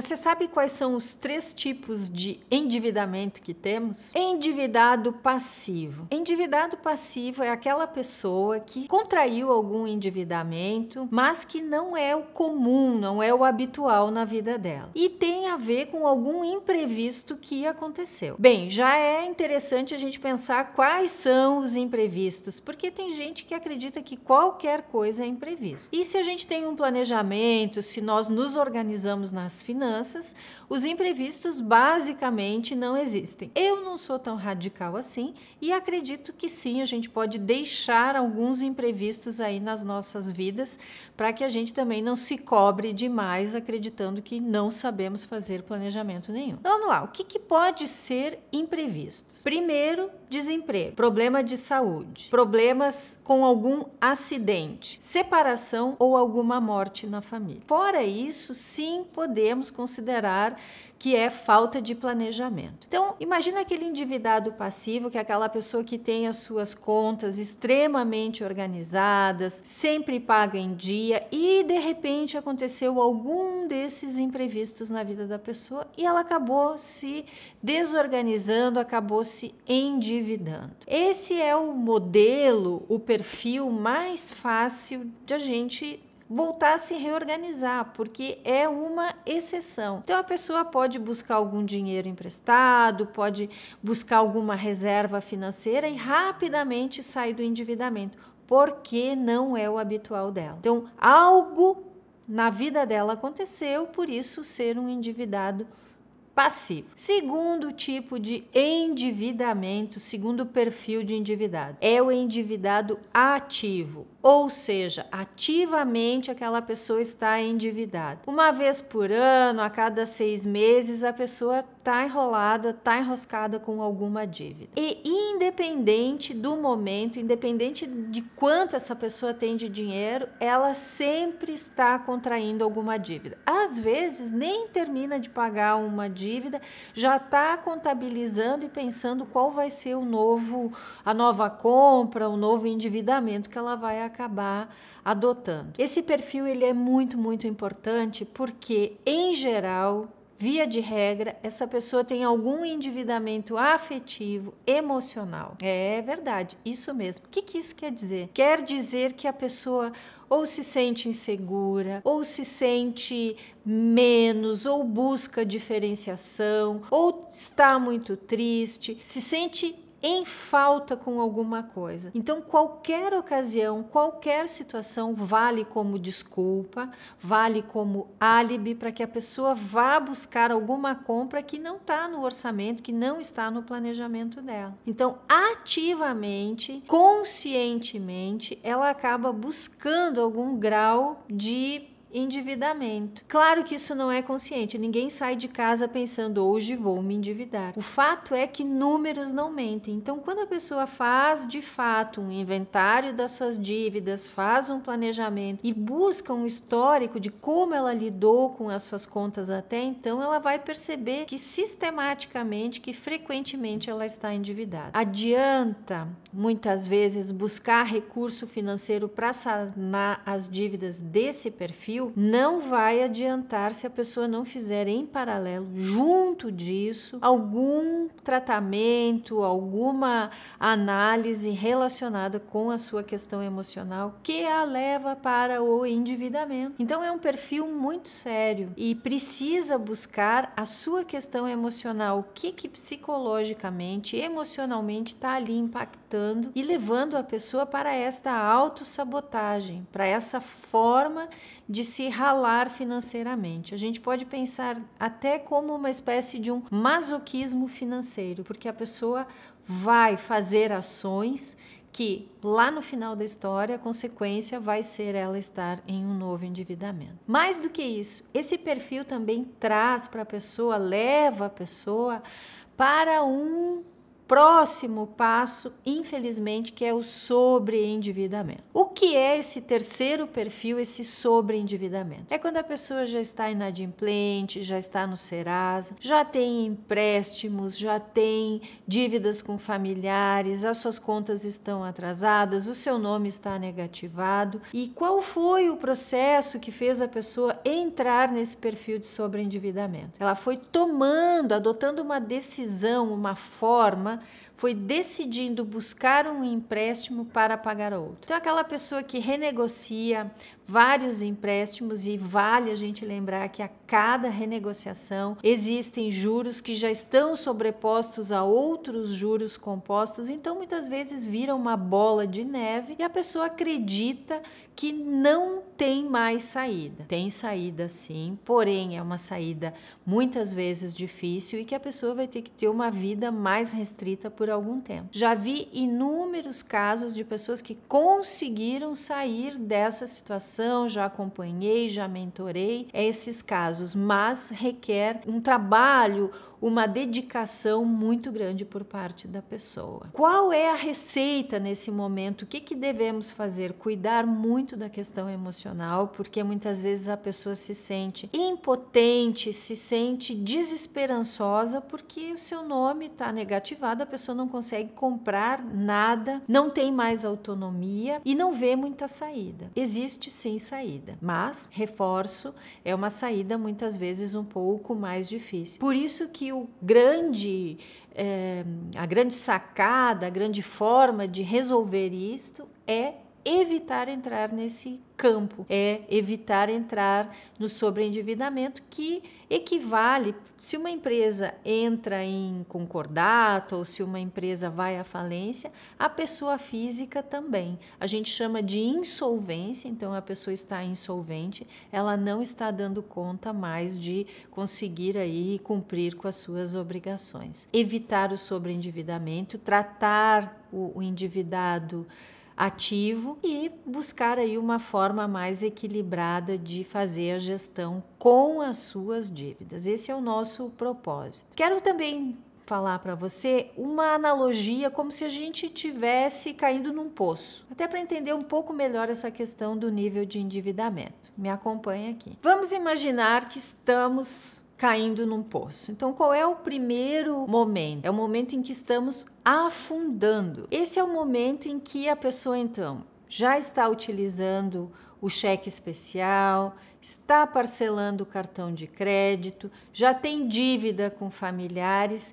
Você sabe quais são os 3 tipos de endividamento que temos? Endividado passivo. Endividado passivo é aquela pessoa que contraiu algum endividamento, mas que não é o comum, não é o habitual na vida dela. E tem a ver com algum imprevisto que aconteceu. Bem, já é interessante a gente pensar quais são os imprevistos, porque tem gente que acredita que qualquer coisa é imprevisto. E se a gente tem um planejamento, se nós nos organizamos nas finanças, os imprevistos basicamente não existem. Eu não sou tão radical assim e acredito que sim, a gente pode deixar alguns imprevistos aí nas nossas vidas para que a gente também não se cobre demais acreditando que não sabemos fazer planejamento nenhum. Então vamos lá, o que pode ser imprevisto? Primeiro, desemprego, problema de saúde, problemas com algum acidente, separação ou alguma morte na família. Fora isso, sim, podemos considerar que é falta de planejamento. Então, imagina aquele endividado passivo, que é aquela pessoa que tem as suas contas extremamente organizadas, sempre paga em dia e, de repente, aconteceu algum desses imprevistos na vida da pessoa e ela acabou se desorganizando, acabou se endividando. Esse é o modelo, o perfil mais fácil de a gente voltar a se reorganizar, porque é uma exceção. Então a pessoa pode buscar algum dinheiro emprestado, pode buscar alguma reserva financeira e rapidamente sair do endividamento, porque não é o habitual dela. Então algo na vida dela aconteceu, por isso ser um endividado passivo. Segundo tipo de endividamento, segundo perfil de endividado, é o endividado ativo. Ou seja, ativamente aquela pessoa está endividada. Uma vez por ano, a cada 6 meses, a pessoa está enrolada, está enroscada com alguma dívida. E independente do momento, independente de quanto essa pessoa tem de dinheiro, ela sempre está contraindo alguma dívida. Às vezes, nem termina de pagar uma dívida, já está contabilizando e pensando qual vai ser a nova compra, o novo endividamento que ela vai acabar adotando. Esse perfil ele é muito importante porque, em geral, via de regra, essa pessoa tem algum endividamento afetivo, emocional. É verdade, isso mesmo. O que isso quer dizer? Quer dizer que a pessoa ou se sente insegura, ou se sente menos, ou busca diferenciação, ou está muito triste, se sente em falta com alguma coisa. Então, qualquer ocasião, qualquer situação vale como desculpa, vale como álibi para que a pessoa vá buscar alguma compra que não está no orçamento, que não está no planejamento dela. Então, ativamente, conscientemente, ela acaba buscando algum grau de endividamento. Claro que isso não é consciente, ninguém sai de casa pensando hoje vou me endividar. O fato é que números não mentem. Então, quando a pessoa faz de fato um inventário das suas dívidas, faz um planejamento e busca um histórico de como ela lidou com as suas contas até então, ela vai perceber que sistematicamente, que frequentemente ela está endividada. Adianta muitas vezes buscar recurso financeiro para sanar as dívidas desse perfil? Não vai adiantar se a pessoa não fizer em paralelo, junto disso, algum tratamento, alguma análise relacionada com a sua questão emocional que a leva para o endividamento. Então é um perfil muito sério e precisa buscar a sua questão emocional, o que psicologicamente, emocionalmente está ali impactando e levando a pessoa para esta autossabotagem, para essa forma de se ralar financeiramente. A gente pode pensar até como uma espécie de um masoquismo financeiro, porque a pessoa vai fazer ações que lá no final da história a consequência vai ser ela estar em um novo endividamento. Mais do que isso, esse perfil também traz para a pessoa, leva a pessoa para um próximo passo, infelizmente, que é o sobreendividamento. O que é esse terceiro perfil, esse sobreendividamento? É quando a pessoa já está inadimplente, já está no Serasa, já tem empréstimos, já tem dívidas com familiares, as suas contas estão atrasadas, o seu nome está negativado. E qual foi o processo que fez a pessoa entrar nesse perfil de sobreendividamento? Ela foi adotando uma decisão, uma forma, foi decidindo buscar um empréstimo para pagar outro. Então, aquela pessoa que renegocia vários empréstimos, e vale a gente lembrar que a cada renegociação existem juros que já estão sobrepostos a outros juros compostos, então muitas vezes vira uma bola de neve e a pessoa acredita que não tem mais saída. Tem saída sim, porém é uma saída muitas vezes difícil e que a pessoa vai ter que ter uma vida mais restrita por algum tempo. Já vi inúmeros casos de pessoas que conseguiram sair dessa situação, já acompanhei, já mentorei esses casos, mas requer um trabalho, uma dedicação muito grande por parte da pessoa. Qual é a receita nesse momento? O que devemos fazer? Cuidar muito da questão emocional, porque muitas vezes a pessoa se sente impotente, se sente desesperançosa, porque o seu nome está negativado, a pessoa não consegue comprar nada, não tem mais autonomia e não vê muita saída. Existe sim saída, mas, reforço, é uma saída muitas vezes um pouco mais difícil. Por isso que a grande sacada, a grande forma de resolver isto é evitar entrar nesse campo, é evitar entrar no sobreendividamento, que equivale, se uma empresa entra em concordato ou se uma empresa vai à falência, a pessoa física também. A gente chama de insolvência, então a pessoa está insolvente, ela não está dando conta mais de conseguir aí cumprir com as suas obrigações. Evitar o sobreendividamento, tratar o endividado ativo e buscar aí uma forma mais equilibrada de fazer a gestão com as suas dívidas. Esse é o nosso propósito. Quero também falar para você uma analogia como se a gente estivesse caindo num poço, até para entender um pouco melhor essa questão do nível de endividamento. Me acompanha aqui. Vamos imaginar que estamos caindo num poço. Então, qual é o primeiro momento? É o momento em que estamos afundando. Esse é o momento em que a pessoa, então, já está utilizando o cheque especial, está parcelando o cartão de crédito, já tem dívida com familiares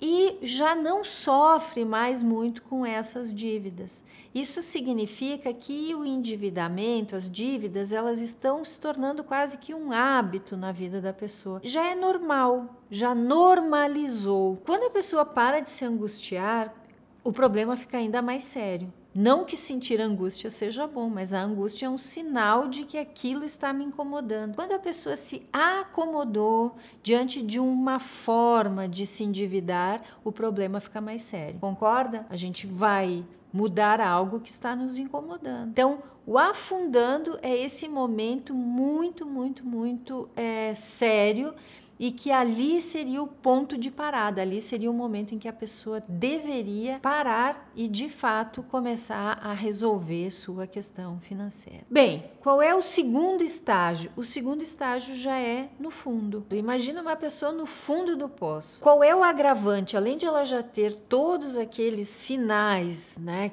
e já não sofre mais muito com essas dívidas. Isso significa que o endividamento, as dívidas, elas estão se tornando quase que um hábito na vida da pessoa. Já é normal, já normalizou. Quando a pessoa para de se angustiar, o problema fica ainda mais sério. Não que sentir angústia seja bom, mas a angústia é um sinal de que aquilo está me incomodando. Quando a pessoa se acomodou diante de uma forma de se endividar, o problema fica mais sério. Concorda? A gente vai mudar algo que está nos incomodando. Então, o afundando é esse momento muito sério, e que ali seria o ponto de parada, ali seria o momento em que a pessoa deveria parar e, de fato, começar a resolver sua questão financeira. Bem, qual é o segundo estágio? O segundo estágio já é no fundo. Imagina uma pessoa no fundo do poço. Qual é o agravante? Além de ela já ter todos aqueles sinais, né,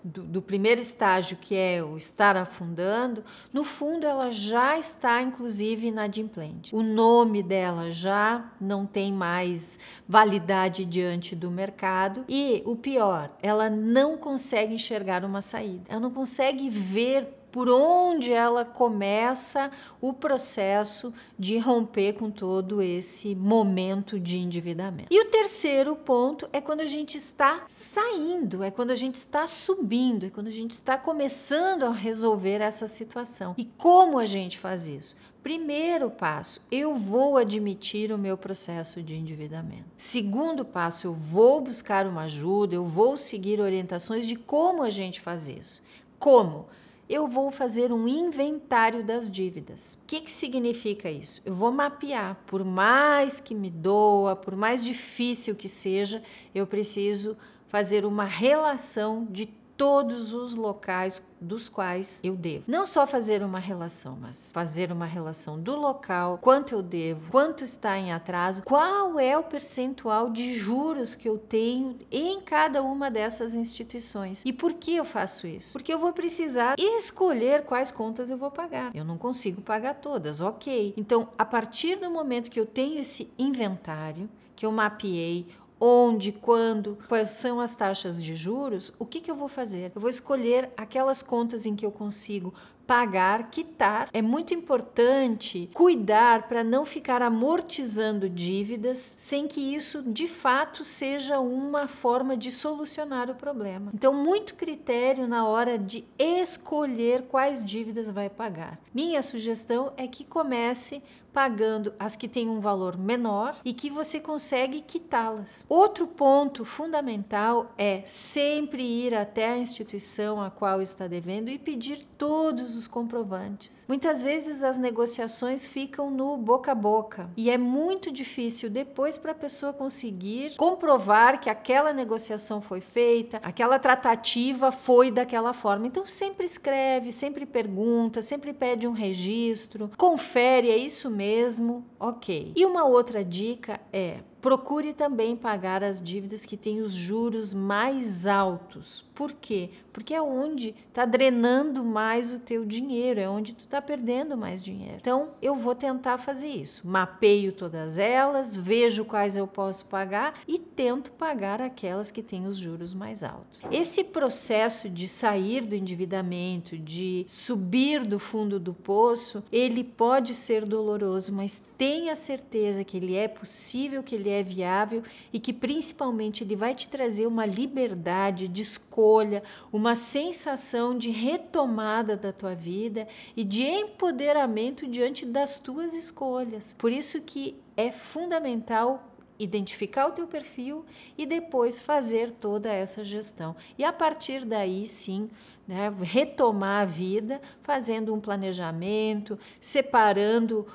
do primeiro estágio, que é o estar afundando, no fundo ela já está, inclusive, inadimplente. O nome dela já não tem mais validade diante do mercado e, o pior, ela não consegue enxergar uma saída, ela não consegue ver por onde ela começa o processo de romper com todo esse momento de endividamento. E o terceiro ponto é quando a gente está saindo, é quando a gente está subindo, é quando a gente está começando a resolver essa situação. E como a gente faz isso? Primeiro passo, eu vou admitir o meu processo de endividamento. Segundo passo, eu vou buscar uma ajuda, eu vou seguir orientações de como a gente faz isso. Como? eu vou fazer um inventário das dívidas. O que significa isso? Eu vou mapear, por mais que me doa, por mais difícil que seja, eu preciso fazer uma relação de todos os locais dos quais eu devo. Não só fazer uma relação, mas fazer uma relação do local, quanto eu devo, quanto está em atraso, qual é o percentual de juros que eu tenho em cada uma dessas instituições. E por que eu faço isso? Porque eu vou precisar escolher quais contas eu vou pagar. Eu não consigo pagar todas, ok. Então, a partir do momento que eu tenho esse inventário, que eu mapeei, onde, quando, quais são as taxas de juros, o que eu vou fazer? Eu vou escolher aquelas contas em que eu consigo pagar, quitar. É muito importante cuidar para não ficar amortizando dívidas sem que isso de fato seja uma forma de solucionar o problema. Então, muito critério na hora de escolher quais dívidas vai pagar. Minha sugestão é que comece pagando as que têm um valor menor e que você consegue quitá-las. Outro ponto fundamental é sempre ir até a instituição a qual está devendo e pedir todos os comprovantes. Muitas vezes as negociações ficam no boca a boca e é muito difícil depois para a pessoa conseguir comprovar que aquela negociação foi feita, aquela tratativa foi daquela forma. Então sempre escreve, sempre pergunta, sempre pede um registro, confere, é isso mesmo, ok. E uma outra dica é: procure também pagar as dívidas que têm os juros mais altos. Por quê? Porque é onde está drenando mais o teu dinheiro, é onde tu está perdendo mais dinheiro. Então, eu vou tentar fazer isso. Mapeio todas elas, vejo quais eu posso pagar e tento pagar aquelas que têm os juros mais altos. Esse processo de sair do endividamento, de subir do fundo do poço, ele pode ser doloroso, mas tenha certeza que ele é possível, que ele é viável e que principalmente ele vai te trazer uma liberdade de escolha, uma sensação de retomada da tua vida e de empoderamento diante das tuas escolhas. Por isso que é fundamental identificar o teu perfil e depois fazer toda essa gestão. E a partir daí, sim, retomar a vida, fazendo um planejamento, separando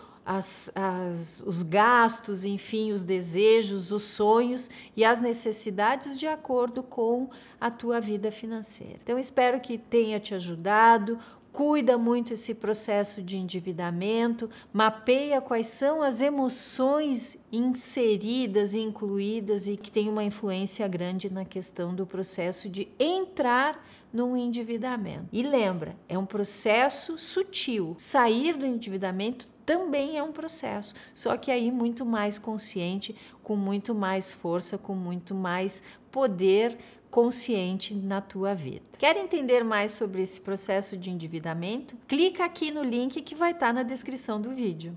os gastos, enfim, os desejos, os sonhos e as necessidades de acordo com a tua vida financeira. Então, espero que tenha te ajudado. Cuida muito esse processo de endividamento, mapeia quais são as emoções inseridas e incluídas e que tem uma influência grande na questão do processo de entrar num endividamento. E lembra, é um processo sutil. Sair do endividamento também é um processo, só que aí muito mais consciente, com muito mais força, com muito mais poder consciente na tua vida. Quer entender mais sobre esse processo de endividamento? Clica aqui no link que vai estar na descrição do vídeo.